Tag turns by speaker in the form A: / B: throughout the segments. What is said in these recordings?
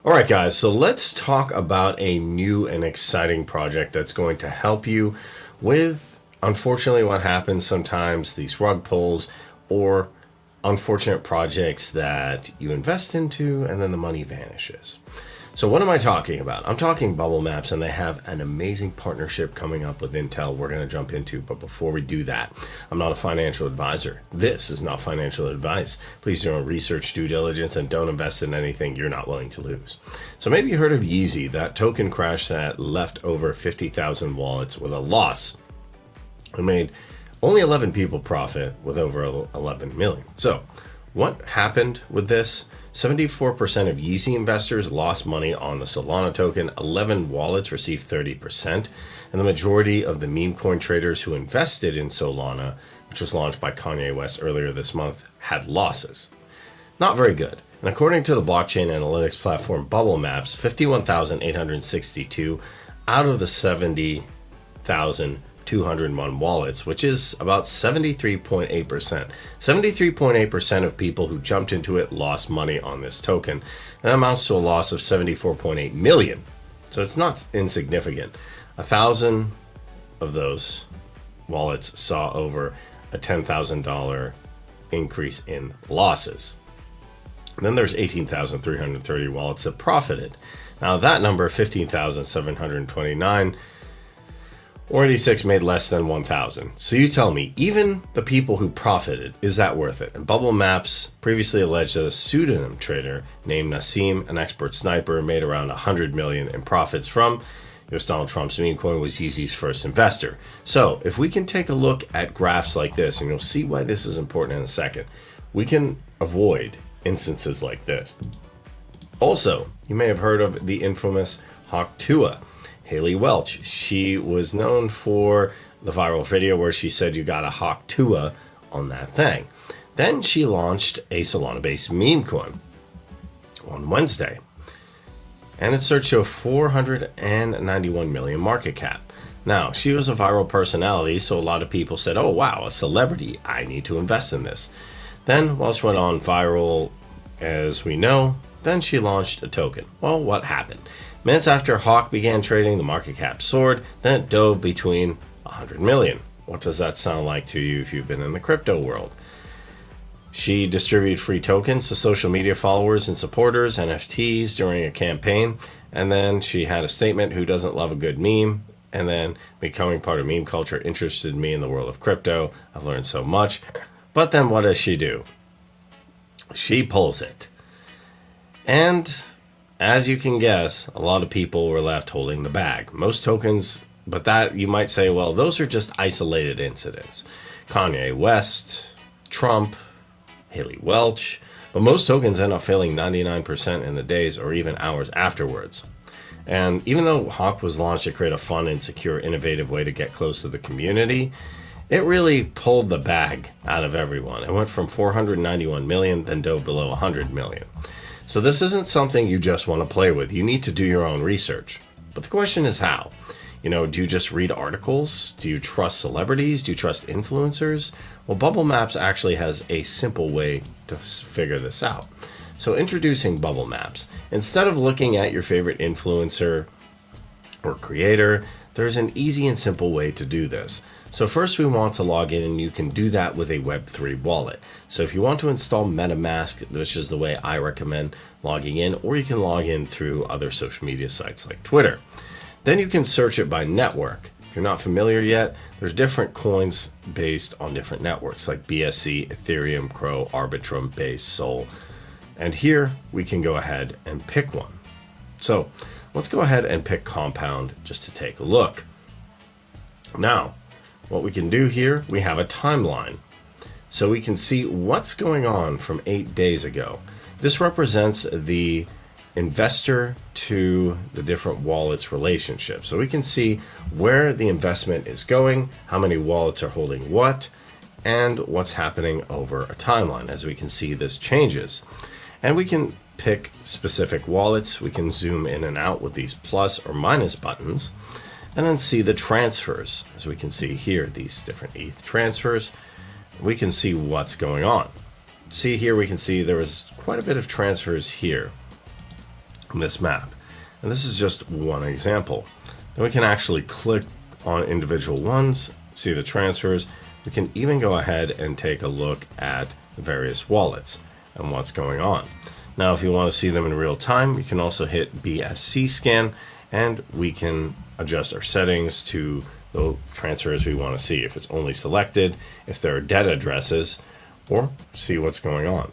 A: All right, guys, so let's talk about a new and exciting project that's going to help you with, unfortunately, what happens sometimes, these rug pulls or unfortunate projects that you invest into and then the money vanishes. So what am I talking about? I'm talking Bubble Maps, and they have an amazing partnership coming up with Intel we're going to jump into. But before we do that, I'm not a financial advisor. This is not financial advice. Please do your own research, due diligence, and don't invest in anything you're not willing to lose. So maybe you heard of Yeezy, that token crash that left over 50,000 wallets with a loss. It made only 11 people profit with over 11 million. So what happened with this? 74% of Yeezy investors lost money on the Solana token, 11 wallets received 30%, and the majority of the meme coin traders who invested in Solana, which was launched by Kanye West earlier this month, had losses. Not very good. And according to the blockchain analytics platform Bubble Maps, 51,862 out of the 70,201 wallets, which is about 73.8%. 73.8% of people who jumped into it lost money on this token. That amounts to a loss of 74.8 million. So it's not insignificant. 1,000 of those wallets saw over a $10,000 increase in losses. And then there's 18,330 wallets that profited. Now that number, 15,729, or 86 made less than 1,000. So you tell me, even the people who profited, is that worth it? And Bubble Maps previously alleged that a pseudonym trader named Nassim, an expert sniper, made around 100 million in profits from US Donald Trump's meme coin, was Yeezy's first investor. So if we can take a look at graphs like this, and you'll see why this is important in a second, we can avoid instances like this. Also, you may have heard of the infamous Hawk Tuah, Haley Welch. She was known for the viral video where she said you got a Hawk Tuah on that thing. Then she launched a Solana-based meme coin on Wednesday, and it surged to a 491 million market cap. Now, she was a viral personality, so a lot of people said, oh wow, a celebrity, I need to invest in this. Then, while she went on viral, as we know, then she launched a token. Well, what happened? Minutes after Hawk began trading, the market cap soared, then it dove between 100 million. What does that sound like to you if you've been in the crypto world? She distributed free tokens to social media followers and supporters, NFTs, during a campaign, and then she had a statement, who doesn't love a good meme? And then, becoming part of meme culture interested me in the world of crypto. I've learned so much. But then what does she do? She pulls it. And as you can guess, a lot of people were left holding the bag. Most tokens, but that you might say, well, those are just isolated incidents. Kanye West, Trump, Haley Welch, but most tokens end up failing 99% in the days or even hours afterwards. And even though Hawk was launched to create a fun and secure, innovative way to get close to the community, it really pulled the bag out of everyone. It went from 491 million, then dove below 100 million. So this isn't something you just want to play with. You need to do your own research. But the question is how? Do you just read articles? Do you trust celebrities? Do you trust influencers? Well, Bubble Maps actually has a simple way to figure this out. So introducing Bubble Maps. Instead of looking at your favorite influencer or creator, there's an easy and simple way to do this. So first we want to log in, and you can do that with a Web3 wallet. So if you want to install MetaMask, which is the way I recommend logging in, or you can log in through other social media sites like Twitter. Then you can search it by network. If you're not familiar yet, there's different coins based on different networks like BSC, Ethereum, Crow, Arbitrum, Base, Sol. And here we can go ahead and pick one. So let's go ahead and pick Compound just to take a look. Now, what we can do here, we have a timeline. So we can see what's going on from 8 days ago. This represents the investor to the different wallets relationship. So we can see where the investment is going, how many wallets are holding what, and what's happening over a timeline. As we can see, this changes. And we can pick specific wallets. We can zoom in and out with these plus or minus buttons, and then see the transfers. As we can see here, these different ETH transfers, we can see what's going on. See here, we can see there was quite a bit of transfers here. in this map. And this is just one example. Then we can actually click on individual ones, see the transfers. We can even go ahead and take a look at the various wallets and what's going on. Now, if you want to see them in real time, you can also hit BSC scan, and we can adjust our settings to the transfers we want to see. If it's only selected, if there are dead addresses, or see what's going on.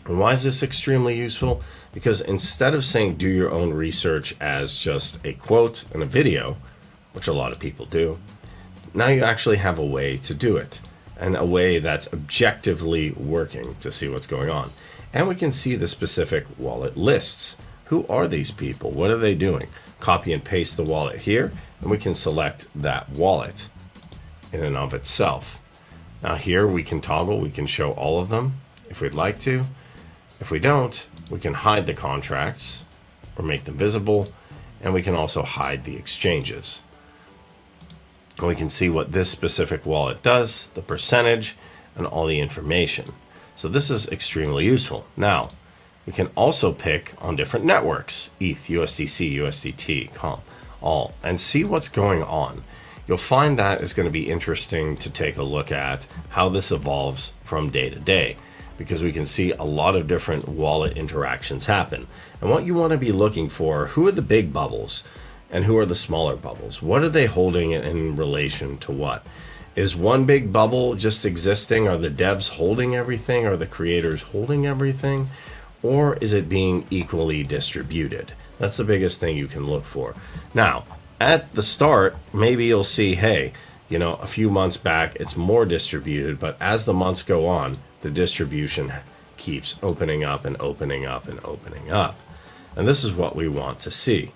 A: And why is this extremely useful? Because instead of saying do your own research as just a quote and a video, which a lot of people do, now you actually have a way to do it, and a way that's objectively working to see what's going on. And we can see the specific wallet lists. Who are these people? What are they doing? Copy and paste the wallet here, and we can select that wallet in and of itself. Now here we can toggle, we can show all of them if we'd like to. If we don't, we can hide the contracts or make them visible, and we can also hide the exchanges. And we can see what this specific wallet does, the percentage, and all the information. So this is extremely useful. Now, we can also pick on different networks, ETH, USDC, USDT, COM, all, and see what's going on. You'll find that is going to be interesting to take a look at how this evolves from day to day, because we can see a lot of different wallet interactions happen. And what you want to be looking for, who are the big bubbles and who are the smaller bubbles? What are they holding in relation to what? Is one big bubble just existing? Are the devs holding everything? Are the creators holding everything? Or is it being equally distributed? That's the biggest thing you can look for. Now, at the start, maybe you'll see, hey, you know, a few months back, it's more distributed, but as the months go on, the distribution keeps opening up and opening up and opening up. And this is what we want to see.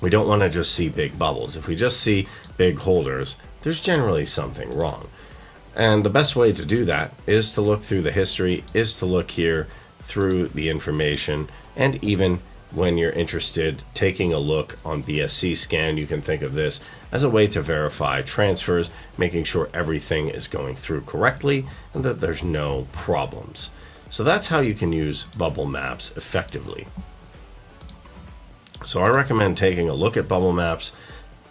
A: We don't want to just see big bubbles. If we just see big holders, there's generally something wrong. And the best way to do that is to look through the history, is to look here through the information, and even when you're interested, taking a look on BSC scan, you can think of this as a way to verify transfers, making sure everything is going through correctly and that there's no problems. So that's how you can use bubble maps effectively. So I recommend taking a look at bubble maps,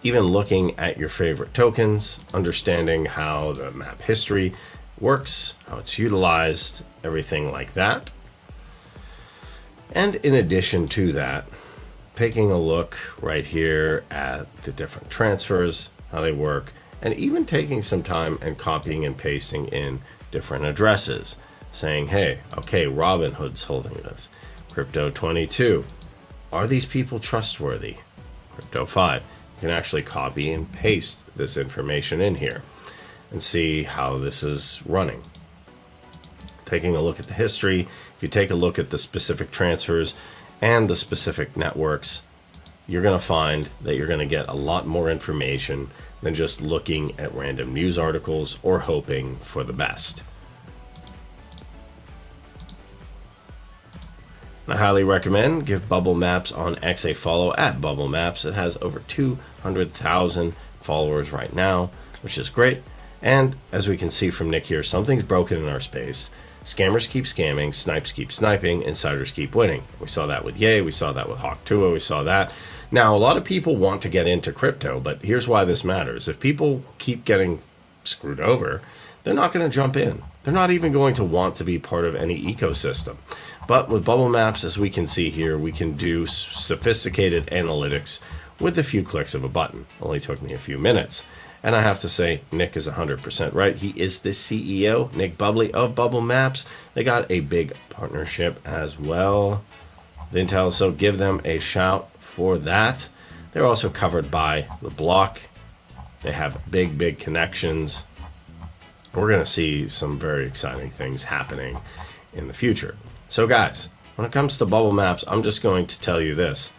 A: even looking at your favorite tokens, understanding how the map history works, how it's utilized, everything like that. And in addition to that, taking a look right here at the different transfers, how they work, and even taking some time and copying and pasting in different addresses, saying, hey, okay, Robinhood's holding this. Crypto22, are these people trustworthy? Crypto5, you can actually copy and paste this information in here and see how this is running. Taking a look at the history, if you take a look at the specific transfers and the specific networks, you're going to find that you're going to get a lot more information than just looking at random news articles or hoping for the best. I highly recommend give Bubble Maps on X a follow at Bubble Maps. It has over 200,000 followers right now, which is great. And as we can see from Nick here, something's broken in our space. Scammers keep scamming, snipes keep sniping, insiders keep winning. We saw that with Ye, we saw that with Hawk Tuah, we saw that. Now, a lot of people want to get into crypto, but here's why this matters. If people keep getting screwed over, they're not going to jump in. They're not even going to want to be part of any ecosystem. But with Bubble Maps, as we can see here, we can do sophisticated analytics with a few clicks of a button. Only took me a few minutes. And I have to say, Nick is 100% right. He is the CEO, Nick Bubley of Bubble Maps. They got a big partnership as well. The Intel, so give them a shout for that. They're also covered by The Block. They have big connections. We're going to see some very exciting things happening in the future. So guys, when it comes to Bubble Maps, I'm just going to tell you this.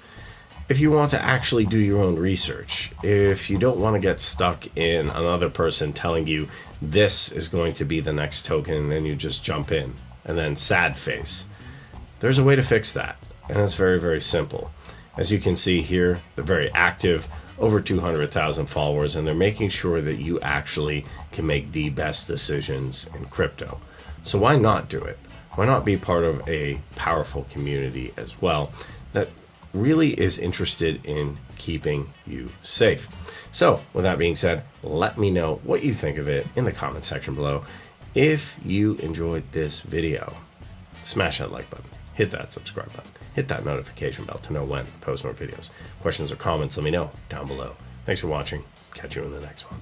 A: If you want to actually do your own research, if you don't want to get stuck in another person telling you this is going to be the next token and then you just jump in and then sad face, there's a way to fix that. And it's very simple. As you can see here, they're very active, over 200,000 followers, and they're making sure that you actually can make the best decisions in crypto. So why not do it? why not be part of a powerful community as well that really is interested in keeping you safe? So, with that being said, let me know what you think of it in the comment section below. If you enjoyed this video, smash that like button, hit that subscribe button, hit that notification bell to know when I post more videos. Questions or comments, let me know down below. Thanks for watching. Catch you in the next one.